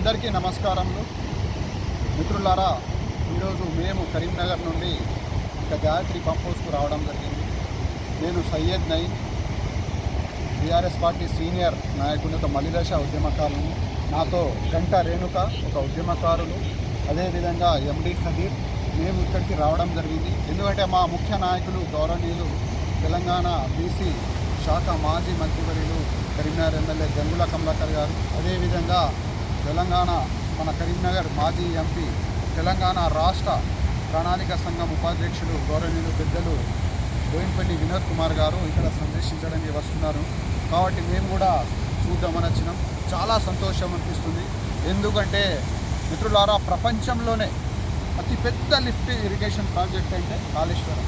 అందరికీ నమస్కారములు మిత్రులారా. ఈరోజు మేము కరీంనగర్ నుండి ఇక గాయత్రి పంప్ హౌస్కు రావడం జరిగింది. నేను సయ్యద్ నయీం, టీఆర్ఎస్ పార్టీ సీనియర్ నాయకునితో మలిదశ ఉద్యమకారులు, నాతో గంట రేణుక ఒక ఉద్యమకారులు, అదేవిధంగా ఎండి ఖదీర్. మేము ఇక్కడికి రావడం జరిగింది ఎందుకంటే మా ముఖ్య నాయకులు గౌరవనీయులు తెలంగాణ బీసీ శాఖ మాజీ మంత్రివర్యులు కరీంనగర్ ఎమ్మెల్యే గంగుల కమలాకర్ గారు, అదేవిధంగా తెలంగాణ మన కరీంనగర్ మాజీ ఎంపీ, తెలంగాణ రాష్ట్ర ప్రణాళిక సంఘం ఉపాధ్యక్షులు గౌరవనీయులు పెద్దలు బోయినపల్లి వినోద్ కుమార్ గారు ఇక్కడ సందర్శించడానికి వస్తున్నారు. కాబట్టి మేము కూడా చూద్దామని వచ్చినాం. చాలా సంతోషం అనిపిస్తుంది. ఎందుకంటే మిత్రులారా, ప్రపంచంలోనే అతిపెద్ద లిఫ్ట్ ఇరిగేషన్ ప్రాజెక్ట్ అంటే కాళేశ్వరం.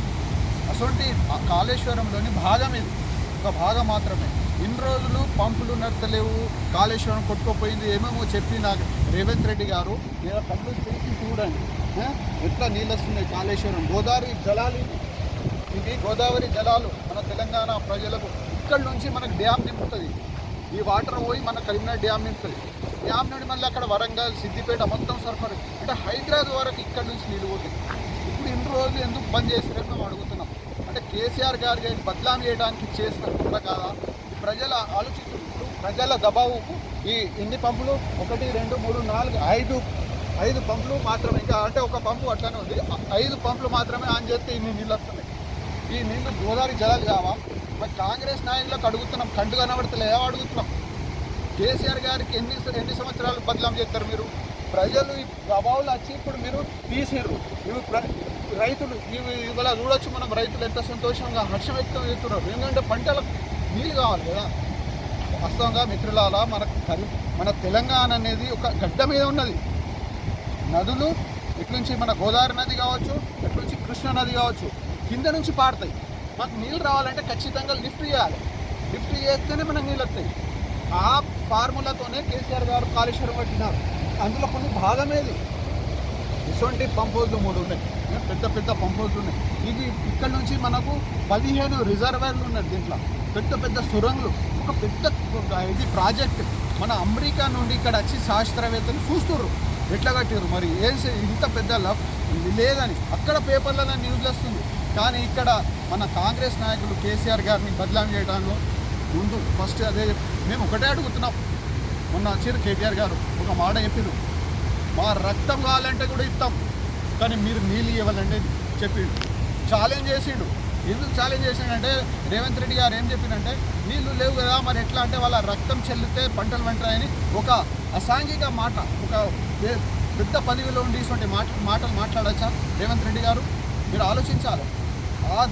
అసలు కాళేశ్వరంలోని భాగం ఇది, ఒక భాగం మాత్రమే. ఇన్ని రోజులు పంపులు నడతలేవు, కాళేశ్వరం కొట్టుకుపోయింది, ఏమేమో చెప్పి నాకు రేవంత్ రెడ్డి గారు నేను కళ్ళు తెరిచి చూడండి ఎట్లా నీళ్ళు వస్తున్నాయి. కాళేశ్వరం గోదావరి జలాలు, ఇది గోదావరి జలాలు మన తెలంగాణ ప్రజలకు. ఇక్కడ నుంచి మనకు డ్యామ్ నింపుతుంది, ఈ వాటర్ పోయి మన కరీంనగర్ డ్యామ్ నింపుతుంది. డ్యామ్ నుండి మళ్ళీ అక్కడ వరంగల్, సిద్దిపేట మొత్తం సరఫరా, అంటే హైదరాబాద్ వరకు ఇక్కడ నుంచి నీళ్ళు పోతుంది. ఇప్పుడు ఇన్ని రోజులు ఎందుకు బంద్ చేసినట్టు మేము అడుగుతున్నాం. అంటే కేసీఆర్ గారికి బదలాం చేయడానికి చేస్తున్నా కాదా? ప్రజల ఆలోచిస్తున్నారు. ప్రజల దబావుకు ఈ ఎన్ని పంపులు, 1 2 3 4 5 పంపులు మాత్రమే, ఇంకా అంటే ఒక పంపు అట్లానే ఉంది, 5 పంపులు మాత్రమే ఆన్ చేస్తే ఇన్ని నీళ్ళు వస్తున్నాయి. ఈ నీళ్ళు గోదావరి జలాలు కావా? మరి కాంగ్రెస్ నాయకులకు అడుగుతున్నాం, కంటు కనబడతలేదా అడుగుతున్నాం. కేసీఆర్ గారికి ఎన్ని సంవత్సరాలు బదలాం చేస్తారు మీరు? ప్రజలు ఈ దబావులు వచ్చి ఇప్పుడు మీరు తీసిర్రు. ఇవి రైతులు ఇవాళ చూడొచ్చు, మనం రైతులు ఎంత సంతోషంగా హర్షం వ్యక్తం చేస్తున్నారు. ఎందుకంటే పంటలకు నీళ్ళు కావాలి కదా. వాస్తవంగా మిత్రులారా, మన తెలంగాణ అనేది ఒక గడ్డ మీద ఉన్నది. నదులు ఇట్నుంచి మన గోదావరి నది కావచ్చు, ఇట్నుంచి కృష్ణా నది కావచ్చు, కింద నుంచి పారుతాయి. మాకు నీళ్ళు రావాలంటే ఖచ్చితంగా లిఫ్ట్ చేయాలి. లిఫ్ట్ చేస్తేనే మనకు నీళ్ళు వస్తాయి. ఆ ఫార్ములాతోనే కేసీఆర్ గారు కాళేశ్వరం కట్టినారు. అందులో కొన్ని భాగమేది. ఇటువంటి పంప్ హౌస్లు 3 ఉన్నాయి, పెద్ద పెద్ద పంప్ హౌస్లు ఉన్నాయి. ఇది ఇక్కడ నుంచి మనకు 15 రిజర్వాయర్లు ఉన్నాయి. దీంట్లో పెద్ద పెద్ద సురంగులు, ఒక పెద్ద ఇది ప్రాజెక్ట్. మన అమెరికా నుండి ఇక్కడ వచ్చి శాస్త్రవేత్తలు చూస్తుర్రు ఎట్లా కట్టారు. మరి ఇంత పెద్ద లేదని అక్కడ పేపర్లలో న్యూస్లు వస్తుంది. కానీ ఇక్కడ మన కాంగ్రెస్ నాయకులు కేసీఆర్ గారిని బదలాం చేయడంలో ముందు ఫస్ట్ అదే మేము ఒకటే అడుగుతున్నాం. మొన్న వచ్చారు కేటీఆర్ గారు, ఒక మాట చెప్పారు, మా రక్తం కావాలంటే కూడా ఇస్తాం, కానీ మీరు నీళ్ళు ఇవ్వాలంటే చెప్పిండు. ఛాలెంజ్ చేసిండు. ఎందుకు ఛాలెంజ్ చేసిండంటే, రేవంత్ రెడ్డి గారు ఏం చెప్పిండంటే, నీళ్ళు లేవు కదా మరి ఎట్లా అంటే వాళ్ళ రక్తం చెల్లితే పంటలు వెంటాయని ఒక అసాంఘిక మాట, ఒక పెద్ద పదవిలో ఉండి ఇటువంటి మాటలు మాట్లాడచ్చా రేవంత్ రెడ్డి గారు? మీరు ఆలోచించాలి.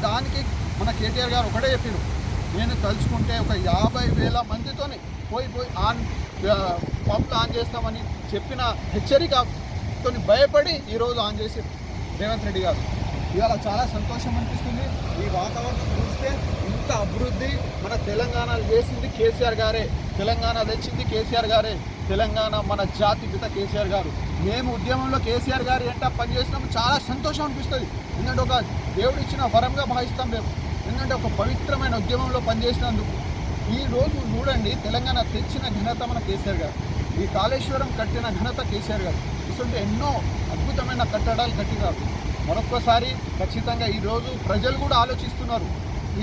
దానికి మన కేటీఆర్ గారు ఒకటే చెప్పారు, నేను తలుచుకుంటే ఒక 50,000 మందితోని పోయి పంపులు ఆన్ చేస్తామని చెప్పిన హెచ్చరికతో భయపడి ఈరోజు ఆన్ చేసి రేవంత్ రెడ్డి గారు. ఇవాళ చాలా సంతోషం అనిపిస్తుంది. ఈ వాతావరణం చూస్తే ఇంత అభివృద్ధి మన తెలంగాణ చేసింది కేసీఆర్ గారే, తెలంగాణ తెచ్చింది కేసీఆర్ గారే, తెలంగాణ మన జాతి పిత కేసీఆర్ గారు. మేము ఉద్యమంలో కేసీఆర్ గారు ఎంట పనిచేసినప్పుడు చాలా సంతోషం అనిపిస్తుంది. ఎందుకంటే ఒక దేవుడు ఇచ్చిన వరంగా భావిస్తాం మేము. ఎందుకంటే ఒక పవిత్రమైన ఉద్యమంలో పనిచేసినందుకు. ఈ రోజు చూడండి, తెలంగాణ తెచ్చిన ఘనత మన కేసీఆర్ గారు, ఈ కాళేశ్వరం కట్టిన ఘనత కేసీఆర్ గారు. ఇటువంటి ఎన్నో అద్భుతమైన కట్టడాలు కట్టినారు. మరొక్కసారి ఖచ్చితంగా ఈరోజు ప్రజలు కూడా ఆలోచిస్తున్నారు,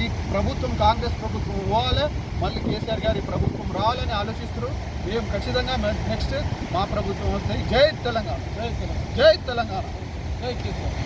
ఈ ప్రభుత్వం కాంగ్రెస్ ప్రభుత్వం పోవాలి, మళ్ళీ కేసీఆర్ గారి ప్రభుత్వం రావాలని ఆలోచిస్తున్నారు. మేము ఖచ్చితంగా నెక్స్ట్ మా ప్రభుత్వం వస్తాయి. జై తెలంగాణ, జై తెలంగాణ, జై తెలంగాణ, జై కేసీఆర్.